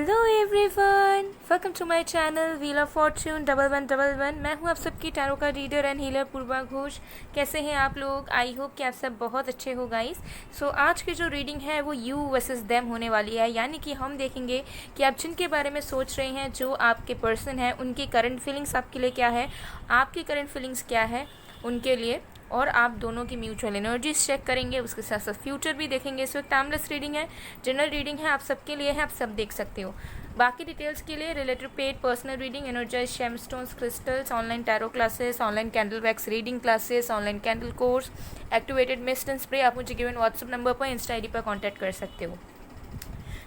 Hello everyone, welcome to my channel wheel of fortune 1111। मैं हूं आप सबकी टैरो का reader and healer Purva Ghosh. कैसे हैं आप लोग? आई होप कि आप सब बहुत अच्छे हो गाइस। सो आज की जो रीडिंग है वो यू वर्सेस देम होने वाली है, यानी कि हम देखेंगे कि आप जिनके बारे में सोच रहे हैं, जो आपके पर्सन है, उनकी करंट फीलिंग्स आपके लिए क्या है, आपकी करंट फीलिंग्स क्या है उनके लिए, और आप दोनों की म्यूचुअल एनर्जीज चेक करेंगे। उसके साथ साथ फ्यूचर भी देखेंगे। इस वक्त टाइमलेस रीडिंग है, जनरल रीडिंग है, आप सबके लिए है, आप सब देख सकते हो। बाकी डिटेल्स के लिए related paid personal reading, energize gemstones, crystals, online tarot classes, online candle wax reading classes, online candle course, activated mist and spray, आप मुझे गिवन व्हाट्सएप नंबर पर, इंस्टा आईडी पर कॉन्टैक्ट कर सकते हो।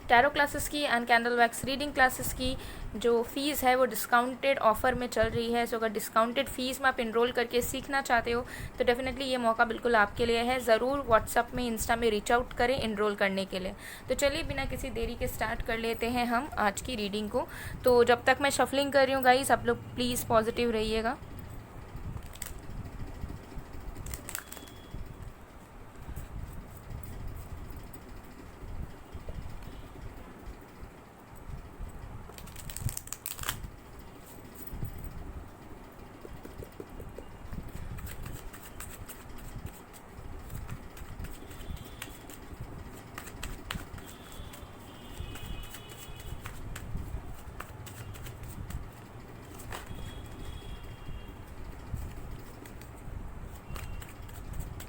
टैरो क्लासेस की and candle wax reading classes की जो फ़ीस है वो डिस्काउंटेड ऑफ़र में चल रही है। सो अगर डिस्काउंटेड फ़ीस में आप इनरोल करके सीखना चाहते हो तो डेफिनेटली ये मौका बिल्कुल आपके लिए है। ज़रूर व्हाट्सअप में, इंस्टा में रीच आउट करें इनरोल करने के लिए। तो चलिए बिना किसी देरी के स्टार्ट कर लेते हैं हम आज की रीडिंग को। तो जब तक मैं शफलिंग कर रही हूँ गाइस, आप लोग प्लीज़ पॉजिटिव रहिएगा।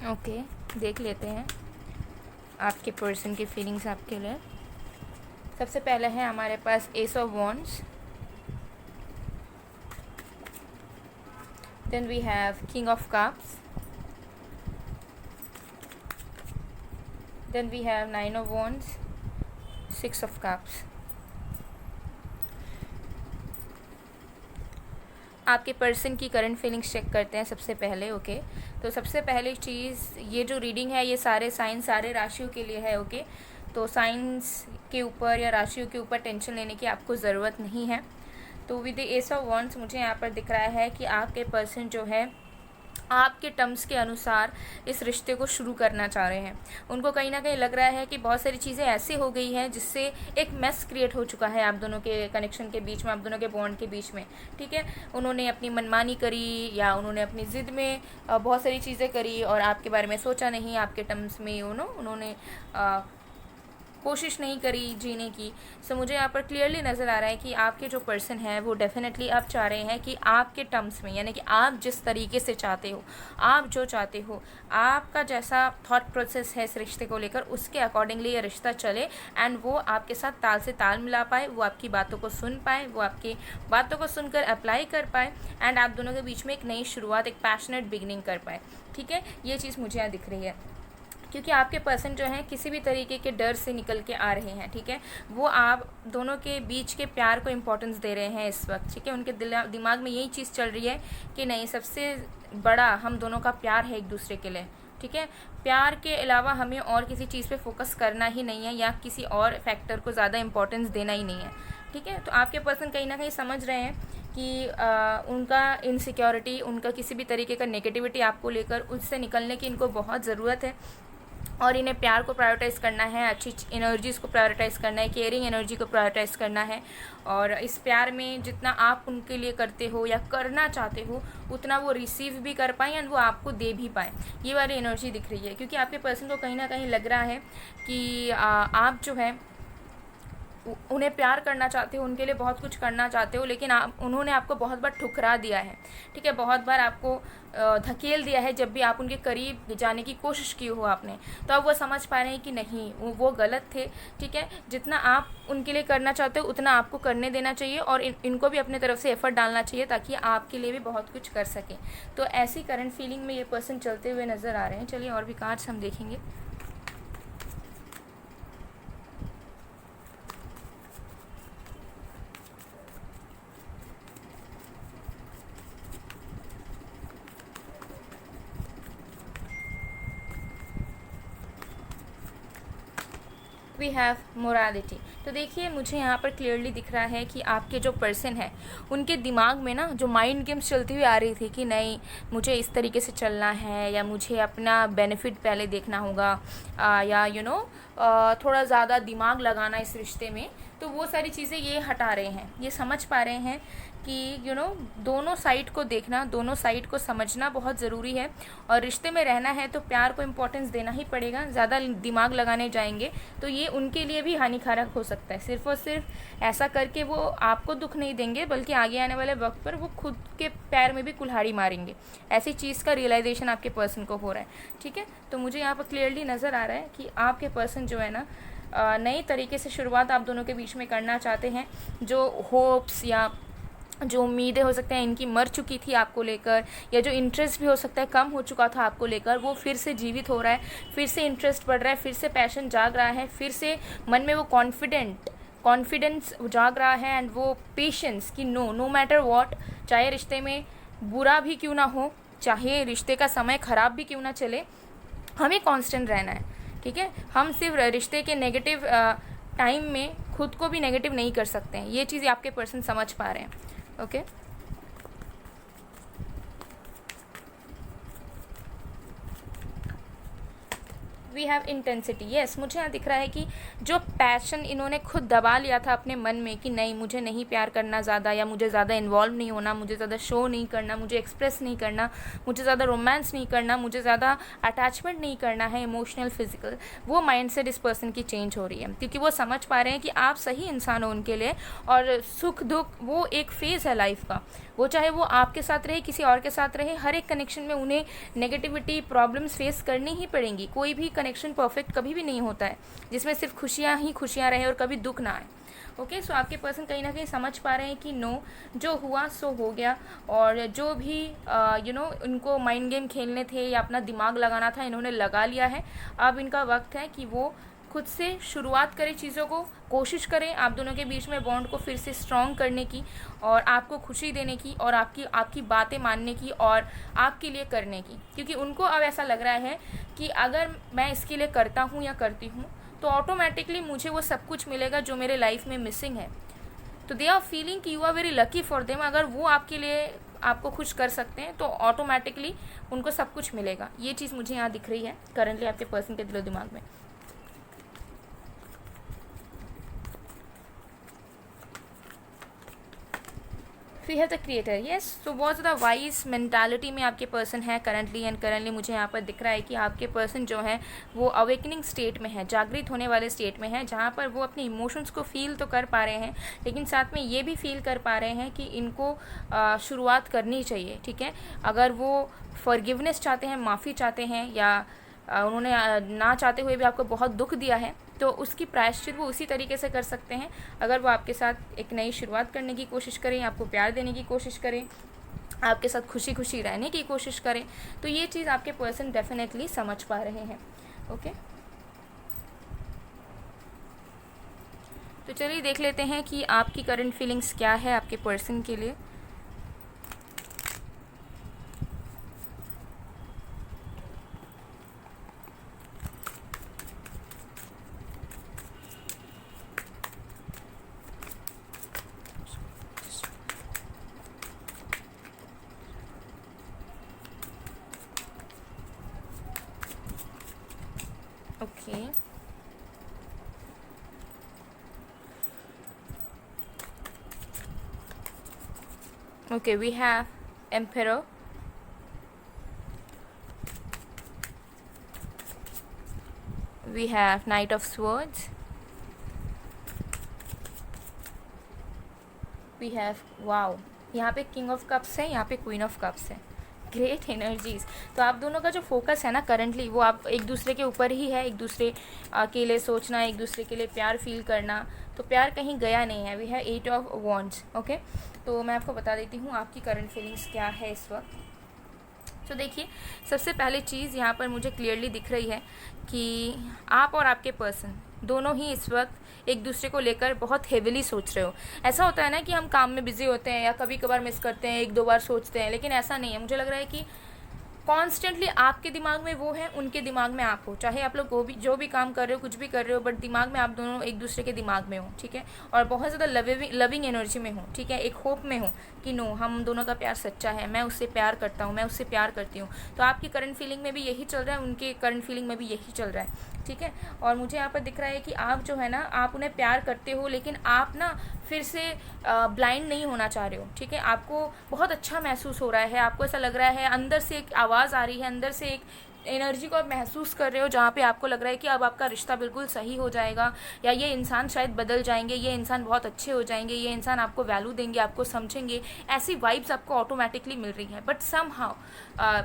ओके, देख लेते हैं आपके पर्सन की फीलिंग्स आपके लिए। सबसे पहले है हमारे पास ace of wands, then we have king of cups, then we have nine of wands, six of cups. आपके पर्सन की करंट फीलिंग्स चेक करते हैं सबसे पहले। ओके, तो सबसे पहली चीज़, ये जो रीडिंग है ये सारे साइन, सारे राशियों के लिए है। ओके, तो साइंस के ऊपर या राशियों के ऊपर टेंशन लेने की आपको ज़रूरत नहीं है। तो with the S of wands मुझे यहाँ पर दिख रहा है कि आपके पर्सन जो है आपके टर्म्स के अनुसार इस रिश्ते को शुरू करना चाह रहे हैं। उनको कहीं ना कहीं लग रहा है कि बहुत सारी चीज़ें ऐसी हो गई हैं जिससे एक मेस क्रिएट हो चुका है आप दोनों के कनेक्शन के बीच में, आप दोनों के बॉन्ड के बीच में। ठीक है, उन्होंने अपनी मनमानी करी या उन्होंने अपनी ज़िद में बहुत सारी चीज़ें करी और आपके बारे में सोचा नहीं, आपके टर्म्स में उन्होंने कोशिश नहीं करी जीने की। सो मुझे यहाँ पर क्लियरली नज़र आ रहा है कि आपके जो पर्सन है वो डेफिनेटली आप चाह रहे हैं कि आपके टर्म्स में, यानी कि आप जिस तरीके से चाहते हो, आप जो चाहते हो, आपका जैसा थॉट प्रोसेस है इस रिश्ते को लेकर, उसके अकॉर्डिंगली ये रिश्ता चले एंड वो आपके साथ ताल से ताल मिला पाए, वो आपकी बातों को सुन पाए, वो आपकी बातों को सुनकर अप्लाई कर पाए एंड आप दोनों के बीच में एक नई शुरुआत, एक पैशनेट बिगनिंग कर पाए। ठीक है, ये चीज़ मुझे यहाँ दिख रही है क्योंकि आपके पर्सन जो हैं किसी भी तरीके के डर से निकल के आ रहे हैं। ठीक है, वो आप दोनों के बीच के प्यार को इम्पोर्टेंस दे रहे हैं इस वक्त। ठीक है, उनके दिमाग में यही चीज़ चल रही है कि नहीं, सबसे बड़ा हम दोनों का प्यार है एक दूसरे के लिए। ठीक है, प्यार के अलावा हमें और किसी चीज़ पे फोकस करना ही नहीं है या किसी और फैक्टर को ज़्यादा इम्पोर्टेंस देना ही नहीं है। ठीक है, तो आपके पर्सन कहीं ना कहीं समझ रहे हैं कि उनका इनसिक्योरिटी, उनका किसी भी तरीके का नेगेटिविटी आपको लेकर, उससे निकलने की इनको बहुत ज़रूरत है और इन्हें प्यार को प्रायोरिटाइज़ करना है, अच्छी एनर्जीज़ को प्रायोरिटाइज़ करना है, केयरिंग एनर्जी को प्रायोरिटाइज़ करना है। और इस प्यार में जितना आप उनके लिए करते हो या करना चाहते हो उतना वो रिसीव भी कर पाएँ एंड वो आपको दे भी पाए, ये वाली एनर्जी दिख रही है। क्योंकि आपके पर्सन को कहीं ना कहीं लग रहा है कि आप जो है उन्हें प्यार करना चाहते हो, उनके लिए बहुत कुछ करना चाहते हो, लेकिन उन्होंने आपको बहुत बार ठुकरा दिया है। ठीक है, बहुत बार आपको धकेल दिया है जब भी आप उनके करीब जाने की कोशिश की हो आपने। तो अब वो समझ पा रहे हैं कि नहीं, वो गलत थे। ठीक है, जितना आप उनके लिए करना चाहते हो उतना आपको करने देना चाहिए और इनको भी अपने तरफ से एफर्ट डालना चाहिए ताकि आपके लिए भी बहुत कुछ कर सकें। तो ऐसी करंट फीलिंग में ये पर्सन चलते हुए नज़र आ रहे हैं। चलिए और भी कार्ड्स हम देखेंगे। We have morality. तो देखिए मुझे यहाँ पर क्लियरली दिख रहा है कि आपके जो पर्सन है उनके दिमाग में ना जो माइंड गेम्स चलती हुई आ रही थी कि नहीं मुझे इस तरीके से चलना है, या मुझे अपना बेनिफिट पहले देखना होगा, या थोड़ा ज़्यादा दिमाग लगाना इस रिश्ते में, तो वो सारी चीज़ें ये हटा रहे हैं। ये समझ पा रहे हैं कि दोनों साइड को देखना, दोनों साइड को समझना बहुत ज़रूरी है। और रिश्ते में रहना है तो प्यार को इम्पोर्टेंस देना ही पड़ेगा। ज़्यादा दिमाग लगाने जाएंगे तो ये उनके लिए भी हानिकारक हो सकता है। सिर्फ और सिर्फ ऐसा करके वो आपको दुख नहीं देंगे, बल्कि आगे आने वाले वक्त पर वो खुद के पैर में भी कुल्हाड़ी मारेंगे। ऐसी चीज़ का रियलाइजेशन आपके पर्सन को हो रहा है, ठीक है। तो मुझे यहाँ पर क्लियरली नज़र आ रहा है कि आपके पर्सन जो है ना नई तरीके से शुरुआत आप दोनों के बीच में करना चाहते हैं। जो होप्स या जो उम्मीदें हो सकते हैं इनकी मर चुकी थी आपको लेकर, या जो इंटरेस्ट भी हो सकता है कम हो चुका था आपको लेकर, वो फिर से जीवित हो रहा है, फिर से इंटरेस्ट बढ़ रहा है, फिर से पैशन जाग रहा है, फिर से मन में वो कॉन्फिडेंस जाग रहा है, एंड वो पेशेंस कि नो मैटर व्हाट, चाहे रिश्ते में बुरा भी क्यों ना हो, चाहे रिश्ते का समय ख़राब भी क्यों ना चले, हमें कांस्टेंट रहना है, ठीक है। हम सिर्फ रिश्ते के नेगेटिव टाइम में खुद को भी नेगेटिव नहीं कर सकते हैं। ये चीज़ आपके पर्सन समझ पा रहे हैं, okay. We have intensity. Yes, मुझे यहाँ दिख रहा है कि जो पैशन इन्होंने खुद दबा लिया था अपने मन में कि नहीं मुझे नहीं प्यार करना ज़्यादा, या मुझे ज़्यादा इन्वॉल्व नहीं होना, मुझे ज़्यादा शो नहीं करना, मुझे एक्सप्रेस नहीं करना, मुझे ज़्यादा रोमांस नहीं करना, मुझे ज़्यादा अटैचमेंट नहीं करना है, इमोशनल फिजिकल, वो माइंडसेट इस पर्सन की चेंज हो रही है। क्योंकि वो समझ पा रहे हैं कि आप सही इंसान हो उनके लिए, और सुख दुख वो एक फेज़ है लाइफ का। वो चाहे वो आपके साथ रहे, किसी और के साथ रहे, हर एक कनेक्शन में उन्हें नेगेटिविटी प्रॉब्लम्स फेस करनी ही पड़ेंगी। कोई भी कनेक्शन परफेक्ट कभी भी नहीं होता है जिसमें सिर्फ खुशियाँ ही खुशियाँ रहे और कभी दुख ना आए, ओके। सो आपके पर्सन कहीं ना कहीं समझ पा रहे हैं कि नो, जो हुआ सो हो गया, और जो भी उनको माइंड गेम खेलने थे या अपना दिमाग लगाना था इन्होंने लगा लिया है। अब इनका वक्त है कि वो खुद से शुरुआत करें चीज़ों को, कोशिश करें आप दोनों के बीच में बॉन्ड को फिर से स्ट्रॉन्ग करने की, और आपको खुशी देने की, और आपकी बातें मानने की, और आपके लिए करने की। क्योंकि उनको अब ऐसा लग रहा है कि अगर मैं इसके लिए करता हूँ या करती हूँ तो ऑटोमेटिकली मुझे वो सब कुछ मिलेगा जो मेरे लाइफ में मिसिंग है। तो दे आर फीलिंग कि you are very lucky for them. अगर वो आपके लिए आपको खुश कर सकते हैं तो ऑटोमेटिकली उनको सब कुछ मिलेगा। ये चीज़ मुझे यहाँ दिख रही है करंटली आपके पर्सन के दिलो दिमाग में। We have the creator. Yes, तो बहुत ज़्यादा वाइज मेंटालिटी में आपके पर्सन है करंटली, एंड करंटली मुझे यहाँ पर दिख रहा है कि आपके पर्सन जो है वो अवेकनिंग स्टेट में है, जागृत होने वाले स्टेट में है, जहाँ पर वो अपने इमोशंस को फील तो कर पा रहे हैं, लेकिन साथ में ये भी फील कर पा रहे हैं कि इनको शुरुआत करनी चाहिए, ठीक है। अगर वो फॉरगिवनेस चाहते हैं, माफ़ी चाहते हैं, या उन्होंने ना चाहते हुए भी आपको बहुत दुख दिया है, तो उसकी प्रायश्चित वो उसी तरीके से कर सकते हैं। अगर वो आपके साथ एक नई शुरुआत करने की कोशिश करें, आपको प्यार देने की कोशिश करें, आपके साथ खुशी खुशी रहने की कोशिश करें, तो ये चीज़ आपके पर्सन डेफिनेटली समझ पा रहे हैं, ओके। तो चलिए देख लेते हैं कि आपकी करंट फीलिंग्स क्या है आपके पर्सन के लिए। Okay, okay, we have Emperor, we have Knight of Swords, we have wow, यहाँ पे किंग ऑफ कप्स है, यहाँ पे क्वीन ऑफ कप्स है। Great energies. तो आप दोनों का जो फोकस है ना करंटली, वो आप एक दूसरे के ऊपर ही है, एक दूसरे के लिए सोचना, एक दूसरे के लिए प्यार फील करना। तो प्यार कहीं गया नहीं है। वी है 8 ऑफ वॉन्ड्स, ओके। तो मैं आपको बता देती हूँ आपकी करंट फीलिंग्स क्या है इस वक्त। तो देखिए, सबसे पहली चीज़ यहाँ पर मुझे क्लियरली दिख रही है कि आप और आपके पर्सन दोनों ही इस वक्त एक दूसरे को लेकर बहुत हेविली सोच रहे हो। ऐसा होता है ना कि हम काम में बिज़ी होते हैं या कभी कभार मिस करते हैं, एक दो बार सोचते हैं, लेकिन ऐसा नहीं है। मुझे लग रहा है कि कॉन्स्टेंटली आपके दिमाग में वो है, उनके दिमाग में आप हो, चाहे आप लोग जो भी काम कर रहे हो, कुछ भी कर रहे हो, बट दिमाग में आप दोनों एक दूसरे के दिमाग में हो, ठीक है, और बहुत ज़्यादा लविंग एनर्जी में हो, ठीक है, एक होप में हो कि नो, हम दोनों का प्यार सच्चा है, मैं उससे प्यार करता हूँ, मैं उससे प्यार करती हूँ। तो आपकी करंट फीलिंग में भी यही चल रहा है, उनके करंट फीलिंग में भी यही चल रहा है, ठीक है। और मुझे यहाँ पर दिख रहा है कि आप जो है ना, आप उन्हें प्यार करते हो, लेकिन आप ना फिर से ब्लाइंड नहीं होना चाह रहे हो, ठीक है। आपको बहुत अच्छा महसूस हो रहा है, आपको ऐसा लग रहा है, अंदर से एक आवाज़ आ रही है, अंदर से एक एनर्जी को आप महसूस कर रहे हो, जहाँ पे आपको लग रहा है कि अब आपका रिश्ता बिल्कुल सही हो जाएगा, या ये इंसान शायद बदल जाएंगे, ये इंसान बहुत अच्छे हो जाएंगे, ये इंसान आपको वैल्यू देंगे, आपको समझेंगे, ऐसी वाइब्स आपको ऑटोमेटिकली मिल रही है। But somehow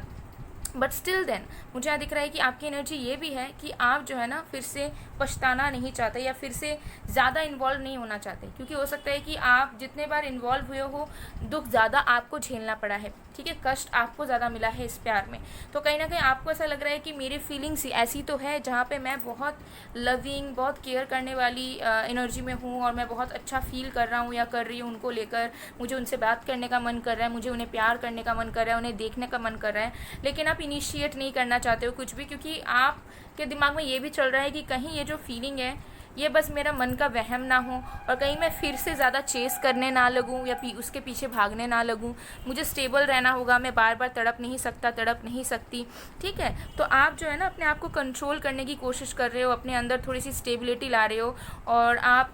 but still then मुझे यहाँ दिख रहा है कि आपकी एनर्जी ये भी है कि आप जो है ना फिर से पछताना नहीं चाहते, या फिर से ज़्यादा इन्वॉल्व नहीं होना चाहते, क्योंकि हो सकता है कि आप जितने बार इन्वॉल्व हुए हो, दुख ज़्यादा आपको झेलना पड़ा है, ठीक है, कष्ट आपको ज़्यादा मिला है इस प्यार में। तो कहीं ना कहीं आपको ऐसा लग रहा है कि मेरी फीलिंग्स ऐसी तो है जहाँ पे मैं बहुत लविंग, बहुत केयर करने वाली एनर्जी में हूँ, और मैं बहुत अच्छा फील कर रहा हूँ या कर रही हूँ उनको लेकर, मुझे उनसे बात करने का मन कर रहा है, मुझे उन्हें प्यार करने का मन कर रहा है, उन्हें देखने का मन कर रहा है, लेकिन आप इनिशिएट नहीं करना चाहते हो कुछ भी, क्योंकि आपके दिमाग में ये भी चल रहा है कि कहीं ये जो फीलिंग है ये बस मेरा मन का वहम ना हो, और कहीं मैं फिर से ज़्यादा चेस करने ना लगूं, या उसके पीछे भागने ना लगूं। मुझे स्टेबल रहना होगा, मैं बार बार तड़प नहीं सकती, ठीक है। तो आप जो है ना अपने आप को कंट्रोल करने की कोशिश कर रहे हो, अपने अंदर थोड़ी सी स्टेबिलिटी ला रहे हो, और आप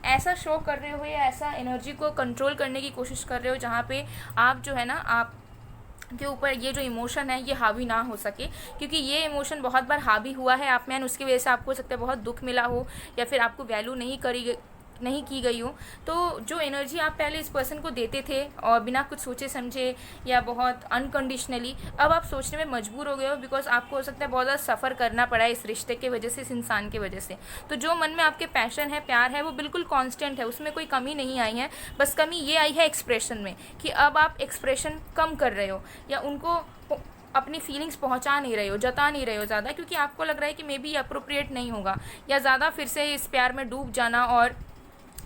ऐसा शो कर रहे हो, या ऐसा एनर्जी को कंट्रोल करने की कोशिश कर रहे हो जहाँ पे आप जो है ना, आप के ऊपर ये जो इमोशन है ये हावी ना हो सके, क्योंकि ये इमोशन बहुत बार हावी हुआ है आप में, एंड उसकी वजह से आपको हो सकता है बहुत दुख मिला हो, या फिर आपको वैल्यू नहीं की गई हो। तो जो एनर्जी आप पहले इस पर्सन को देते थे, और बिना कुछ सोचे समझे या बहुत अनकंडीशनली, अब आप सोचने में मजबूर हो गए हो, बिकॉज आपको हो सकता है बहुत ज़्यादा सफ़र करना पड़ा है इस रिश्ते के वजह से, इस इंसान के वजह से। तो जो मन में आपके पैशन है, प्यार है, वो बिल्कुल कांस्टेंट है, उसमें कोई कमी नहीं आई है। बस कमी ये आई है एक्सप्रेशन में, कि अब आप एक्सप्रेशन कम कर रहे हो, या उनको अपनी फीलिंग्स पहुंचा नहीं रहे हो, जता नहीं रहे हो ज़्यादा, क्योंकि आपको लग रहा है कि मे बी अप्रोप्रिएट नहीं होगा, या ज़्यादा फिर से इस प्यार में डूब जाना, और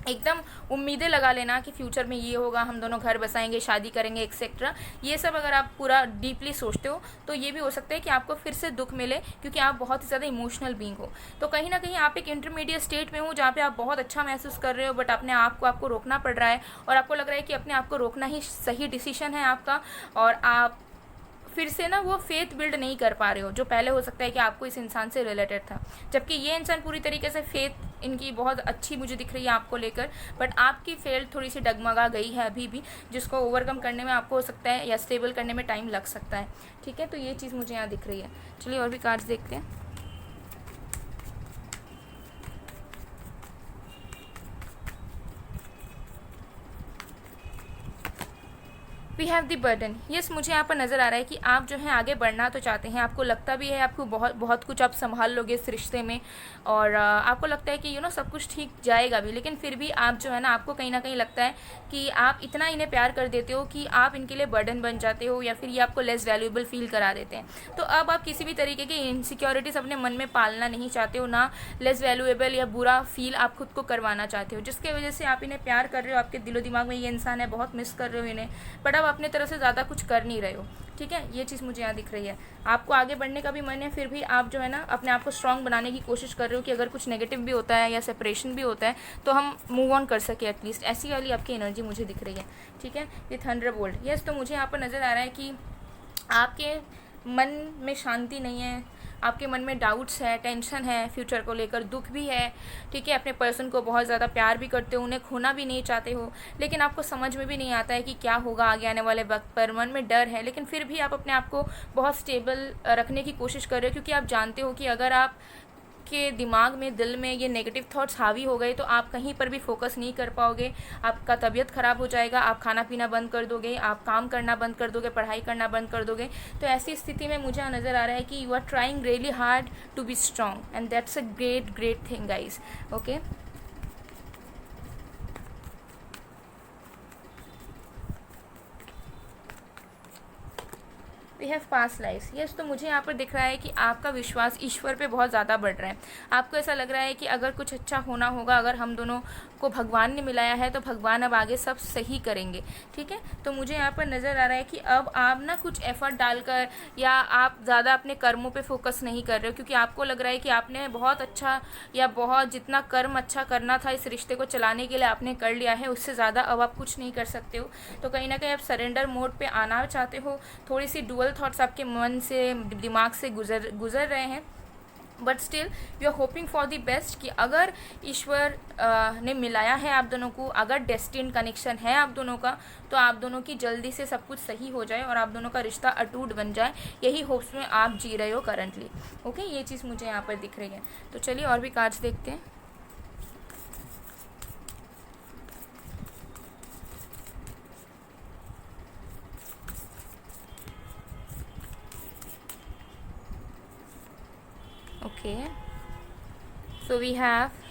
एकदम उम्मीदें लगा लेना कि फ्यूचर में ये होगा, हम दोनों घर बसाएंगे, शादी करेंगे, एक्सेट्रा। ये सब अगर आप पूरा डीपली सोचते हो, तो ये भी हो सकता है कि आपको फिर से दुख मिले, क्योंकि आप बहुत ही ज़्यादा इमोशनल बीइंग हो। तो कहीं ना कहीं आप एक इंटरमीडिएट स्टेट में हो, जहाँ पे आप बहुत अच्छा महसूस कर रहे हो, बट अपने आप को आपको रोकना पड़ रहा है, और आपको लग रहा है कि अपने आप को रोकना ही सही डिसीजन है आपका, और आप फिर से ना वो फेथ बिल्ड नहीं कर पा रहे हो, जो पहले हो सकता है कि आपको इस इंसान से रिलेटेड था, जबकि ये इंसान पूरी तरीके से फेथ इनकी बहुत अच्छी मुझे दिख रही है आपको लेकर, बट आपकी फेथ थोड़ी सी डगमगा गई है अभी भी, जिसको ओवरकम करने में आपको हो सकता है, या स्टेबल करने में टाइम लग सकता है, ठीक है। तो ये चीज़ मुझे यहाँ दिख रही है। चलिए और भी कार्ड्स देखते हैं। We have the burden. Yes, मुझे यहाँ पर नज़र आ रहा है कि आप जो है आगे बढ़ना तो चाहते हैं, आपको लगता भी है आपको बहुत कुछ आप संभाल लोगे इस रिश्ते में, और आपको लगता है कि सब कुछ ठीक जाएगा भी, लेकिन फिर भी आप जो है ना, आपको कहीं ना कहीं लगता है कि आप इतना इन्हें प्यार कर देते हो कि आप इनके लिए बर्डन बन जाते हो, या फिर ये आपको लेस वैल्यूएबल फील करा देते हैं। तो अब आप किसी भी तरीके की इनसिक्योरिटीज़ अपने मन में पालना नहीं चाहते हो, ना लेस वैल्यूएबल या बुरा फील आप खुद को करवाना चाहते हो, जिसके वजह से आप इन्हें प्यार कर रहे हो, आपके दिलो दिमाग में ये इंसान है, बहुत मिस कर रहे हो इन्हें, बट अब अपने तरफ से ज़्यादा कुछ कर नहीं रहे हो, ठीक है। ये चीज़ मुझे यहाँ दिख रही है। आपको आगे बढ़ने का भी मन है, फिर भी आप जो है ना अपने आप को स्ट्रांग बनाने की कोशिश कर रहे हो, कि अगर कुछ नेगेटिव भी होता है या सेपरेशन भी होता है तो हम मूव ऑन कर सके एटलीस्ट, ऐसी वाली आपकी एनर्जी मुझे दिख रही है, ठीक है। ये थंडरबोल्ट। यस, तो मुझे यहाँ पर नज़र आ रहा है कि आपके मन में शांति नहीं है, आपके मन में डाउट्स है, टेंशन है, फ्यूचर को लेकर दुख भी है, ठीक है। अपने पर्सन को बहुत ज़्यादा प्यार भी करते हो, उन्हें खोना भी नहीं चाहते हो, लेकिन आपको समझ में भी नहीं आता है कि क्या होगा आगे आने वाले वक्त पर, मन में डर है, लेकिन फिर भी आप अपने आप को बहुत स्टेबल रखने की कोशिश कर रहे हो, क्योंकि आप जानते हो कि अगर आप के दिमाग में, दिल में ये नेगेटिव थॉट्स हावी हो गए तो आप कहीं पर भी फोकस नहीं कर पाओगे, आपका तबीयत ख़राब हो जाएगा, आप खाना पीना बंद कर दोगे, आप काम करना बंद कर दोगे, पढ़ाई करना बंद कर दोगे। तो ऐसी स्थिति में मुझे नज़र आ रहा है कि you are trying really hard to be strong, and that's a great thing guys, okay. We we have past lifes. Yes, तो मुझे यहाँ पर दिख रहा है कि आपका विश्वास ईश्वर पे बहुत ज़्यादा बढ़ रहा है। आपको ऐसा लग रहा है कि अगर कुछ अच्छा होना होगा, अगर हम दोनों को भगवान ने मिलाया है तो भगवान अब आगे सब सही करेंगे, ठीक है। तो मुझे यहाँ पर नज़र आ रहा है कि अब आप ना कुछ एफर्ट डालकर या आप ज़्यादा अपने कर्मों पे फोकस नहीं कर रहे हो, क्योंकि आपको लग रहा है कि आपने बहुत अच्छा या बहुत जितना कर्म अच्छा करना था इस रिश्ते को चलाने के लिए आपने कर लिया है, उससे ज़्यादा अब आप कुछ नहीं कर सकते हो। तो कहीं ना कहीं आप सरेंडर मोड पे आना चाहते हो। थोड़ी सी डुअल थॉट्स आपके मन से, दिमाग से गुजर रहे हैं, but still you are hoping for the best कि अगर ईश्वर ने मिलाया है आप दोनों को, अगर डेस्टिन्ड कनेक्शन है आप दोनों का, तो आप दोनों की जल्दी से सब कुछ सही हो जाए और आप दोनों का रिश्ता अटूट बन जाए। यही होप्स में आप जी रहे हो करंटली। ओके, ये चीज़ मुझे यहाँ पर दिख रही है। तो चलिए और भी कार्ड्स देखते हैं। Okay, so we have,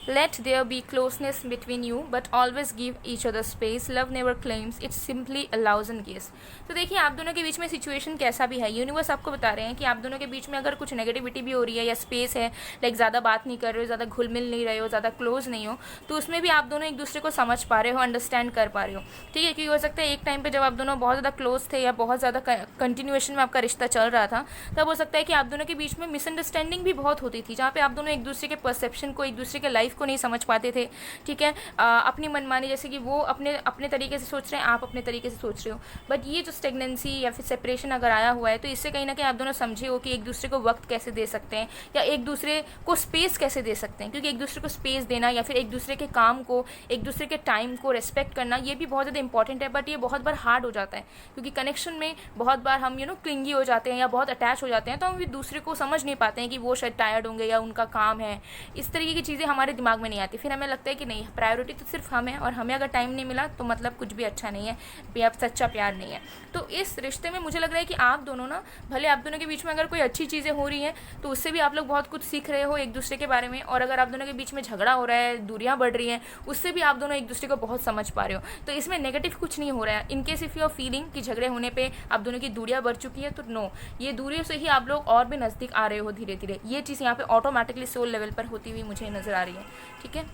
let there be closeness between you but always give each other space. Love never claims, it simply allows and gives. तो देखिए आप दोनों के बीच में सिचुएशन कैसा भी है, यूनिवर्स आपको बता रहे हैं कि आप दोनों के बीच में अगर कुछ नेगेटिविटी भी हो रही है या स्पेस है, लाइक ज़्यादा बात नहीं कर रहे हो, ज़्यादा घुल मिल नहीं रहे हो, ज़्यादा क्लोज नहीं हो, तो उसमें भी आप दोनों एक दूसरे को समझ पा रहे हो, अंडरस्टैंड कर पा रहे हो, ठीक है। क्योंकि हो सकता है एक टाइम पर जब आप दोनों बहुत ज़्यादा क्लोज थे या बहुत ज़्यादा कंटिन्यूएशन में आपका रिश्ता चल रहा था, तब हो सकता है कि आप दोनों के बीच में मिसअंडरस्टैंडिंग भी बहुत होती थी, जहाँ पे आप दोनों एक दूसरे के परसेप्शन को, एक दूसरे के लाइफ को नहीं समझ पाते थे, ठीक है। अपनी मनमानी, जैसे कि वो अपने तरीके से सोच रहे हैं, आप अपने तरीके से सोच रहे हो। बट ये जो स्टेगनेंसी या फिर सेपरेशन अगर आया हुआ है, तो इससे कहीं ना कहीं आप दोनों समझे हो कि एक दूसरे को वक्त कैसे दे सकते हैं या एक दूसरे को स्पेस कैसे दे सकते हैं। क्योंकि एक दूसरे को स्पेस देना या फिर एक दूसरे के काम को, एक दूसरे के टाइम को रेस्पेक्ट करना, ये भी बहुत ज़्यादा इंपॉर्टेंट है। बट ये बहुत बार हार्ड हो जाता है, क्योंकि कनेक्शन में बहुत बार हम क्लिंगी हो जाते हैं या बहुत अटैच हो जाते हैं, तो हम एक दूसरे को समझ नहीं पाते हैं कि वो शायद टायर्ड होंगे या उनका काम है। इस तरीके की चीज़ें हमारे दिमाग में नहीं आती। फिर हमें लगता है कि नहीं, प्रायोरिटी तो सिर्फ हम है और हमें अगर टाइम नहीं मिला तो मतलब कुछ भी अच्छा नहीं है, या सच्चा प्यार नहीं है। तो इस रिश्ते में मुझे लग रहा है कि आप दोनों ना, भले आप दोनों के बीच में अगर कोई अच्छी चीज़ें हो रही हैं तो उससे भी आप लोग बहुत कुछ सीख रहे हो एक दूसरे के बारे में, और अगर आप दोनों के बीच में झगड़ा हो रहा है, दूरियां बढ़ रही हैं, उससे भी आप दोनों एक दूसरे को बहुत समझ पा रहे हो। तो इसमें नेगेटिव कुछ नहीं हो रहा है। In case if you are feeling कि झगड़े होने पर आप दोनों की दूरियां बढ़ चुकी है, तो नो, ये दूरियों से ही आप लोग और भी नज़दीक आ रहे हो धीरे धीरे। ये चीज़ यहाँ पे ऑटोमेटिकली सोल लेवल पर होती हुई मुझे नज़र आ रही है, ठीक है।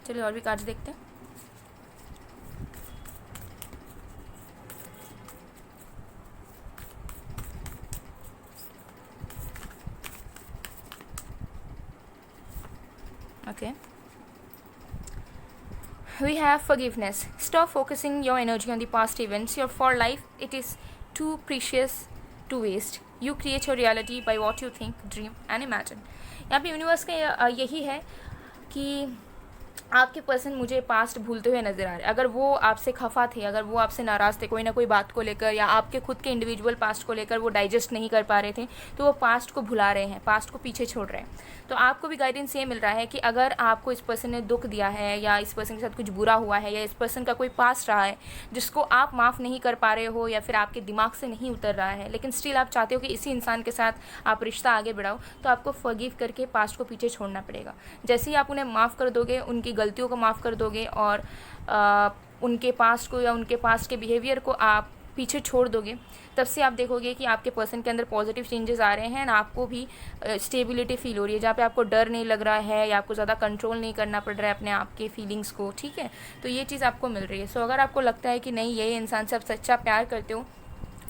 चलिए और भी कार्ड्स देखते हैं। Okay, we have forgiveness. Stop focusing your energy on the past events. Your for life, it is too precious to waste. You create your reality by what you think, dream and imagine. यहाँ पे universe का यही है कि आपके person मुझे past भूलते हुए नज़र आ रहे हैं। अगर वो आपसे खफा थे, अगर वो आपसे नाराज़ थे कोई ना कोई बात को लेकर, या आपके खुद के इंडिविजुअल पास्ट को लेकर वो डाइजेस्ट नहीं कर पा रहे थे, तो वो पास्ट को भुला रहे हैं, पास्ट को पीछे छोड़ रहे हैं। तो आपको भी गाइडेंस ये मिल रहा है कि अगर आपको इस पर्सन ने दुख दिया है, या इस पर्सन के साथ कुछ बुरा हुआ है, या इस पर्सन का कोई पास्ट रहा है जिसको आप माफ़ नहीं कर पा रहे हो, या फिर आपके दिमाग से नहीं उतर रहा है, लेकिन स्टिल आप चाहते हो कि इसी इंसान के साथ आप रिश्ता आगे बढ़ाओ, तो आपको फॉरगिव करके पास्ट को पीछे छोड़ना पड़ेगा। जैसे ही आप उन्हें माफ़ कर दोगे, उनकी गलतियों को माफ़ कर दोगे, और उनके पास्ट को या उनके पास्ट के बिहेवियर को आप पीछे छोड़ दोगे, तब से आप देखोगे कि आपके पर्सन के अंदर पॉजिटिव चेंजेस आ रहे हैं, और आपको भी स्टेबिलिटी फील हो रही है, जहाँ पे आपको डर नहीं लग रहा है या आपको ज़्यादा कंट्रोल नहीं करना पड़ रहा है अपने आप के फीलिंग्स को, ठीक है। तो ये चीज़ आपको मिल रही है। सो अगर आपको लगता है कि नहीं, ये इंसान से आप सच्चा प्यार करते हो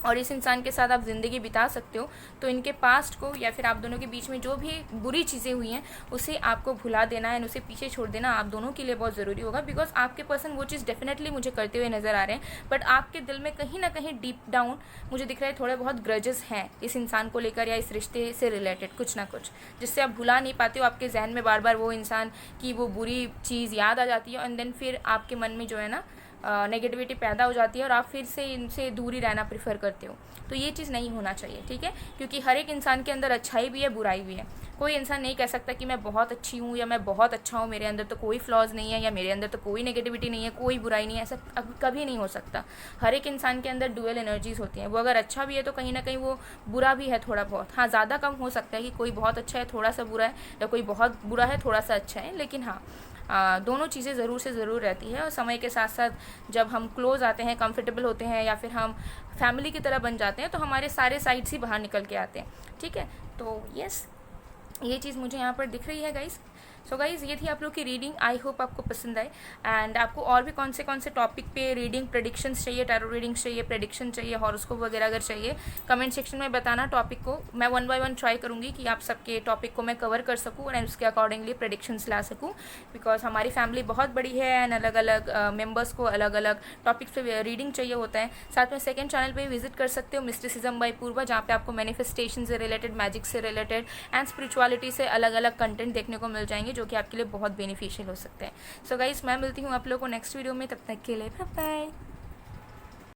और इस इंसान के साथ आप ज़िंदगी बिता सकते हो, तो इनके पास्ट को या फिर आप दोनों के बीच में जो भी बुरी चीज़ें हुई हैं उसे आपको भुला देना है, उसे पीछे छोड़ देना आप दोनों के लिए बहुत ज़रूरी होगा। बिकॉज आपके पर्सन वो चीज़ डेफिनेटली मुझे करते हुए नज़र आ रहे हैं, बट आपके दिल में कहीं ना कहीं डीप डाउन मुझे दिख रहा है थोड़े बहुत ग्रजेस हैं इस इंसान को लेकर या इस रिश्ते से रिलेटेड, कुछ ना कुछ जिससे आप भुला नहीं पाते हो। आपके जहन में बार बार वो इंसान की वो बुरी चीज़ याद आ जाती है, एंड देन फिर आपके मन में जो है ना नेगेटिविटी पैदा हो जाती है और आप फिर से इनसे दूरी रहना प्रेफर करते हो। तो ये चीज़ नहीं होना चाहिए, ठीक है। क्योंकि हर एक इंसान के अंदर अच्छाई भी है, बुराई भी है। कोई इंसान नहीं कह सकता कि मैं बहुत अच्छी हूँ या मैं बहुत अच्छा हूँ, मेरे अंदर तो कोई फ्लॉज नहीं है या मेरे अंदर तो कोई नेगेटिविटी नहीं है, कोई बुराई नहीं है, ऐसा कभी नहीं हो सकता। हर एक इंसान के अंदर डुअल एनर्जीज होती हैं। वो अगर अच्छा भी है तो कहीं ना कहीं वो बुरा भी है थोड़ा बहुत। हाँ, ज़्यादा कम हो सकता है कि कोई बहुत अच्छा है थोड़ा सा बुरा है, या कोई बहुत बुरा है थोड़ा सा अच्छा है, लेकिन हाँ दोनों चीज़ें ज़रूर से ज़रूर रहती है। और समय के साथ साथ जब हम क्लोज आते हैं, कंफर्टेबल होते हैं, या फिर हम फैमिली की तरह बन जाते हैं, तो हमारे सारे साइड्स ही बाहर निकल के आते हैं। ठीक है, तो यस, ये चीज़ मुझे यहाँ पर दिख रही है गाइस। सो गाइज़, ये थी आप लोग की रीडिंग। आई होप आपको पसंद आए। एंड आपको और भी कौन से टॉपिक पे रीडिंग, प्रेडिक्शंस चाहिए, टैरो रीडिंग्स चाहिए, प्रेडिक्शन चाहिए, हॉरोस्कोप वगैरह अगर चाहिए, कमेंट सेक्शन में बताना। टॉपिक को मैं 1 बाय 1 ट्राई करूँगी कि आप सबके टॉपिक को मैं कवर कर सकूँ और उसके अकॉर्डिंगली प्रेडिक्शंस ला सकूँ। बिकॉज हमारी फैमिली बहुत बड़ी है एंड अलग अलग मेम्बर्स को अलग अलग टॉपिक्स पे रीडिंग चाहिए होता है। साथ में सेकेंड चैनल पर विजिट कर सकते हो, मिस्टिसिज्म बाय पूर्वा, जहाँ पे आपको मैनिफेस्टेशन से रिलेटेड, मैजिक से रिलेटेड एंड स्पिरिचुअलिटी से अलग अलग कंटेंट देखने को मिल जाएंगे, जो कि आपके लिए बहुत बेनिफिशियल हो सकते हैं। सो गाइस, मैं मिलती हूँ आप लोगों को नेक्स्ट वीडियो में। तब तक के लिए बाय बाय।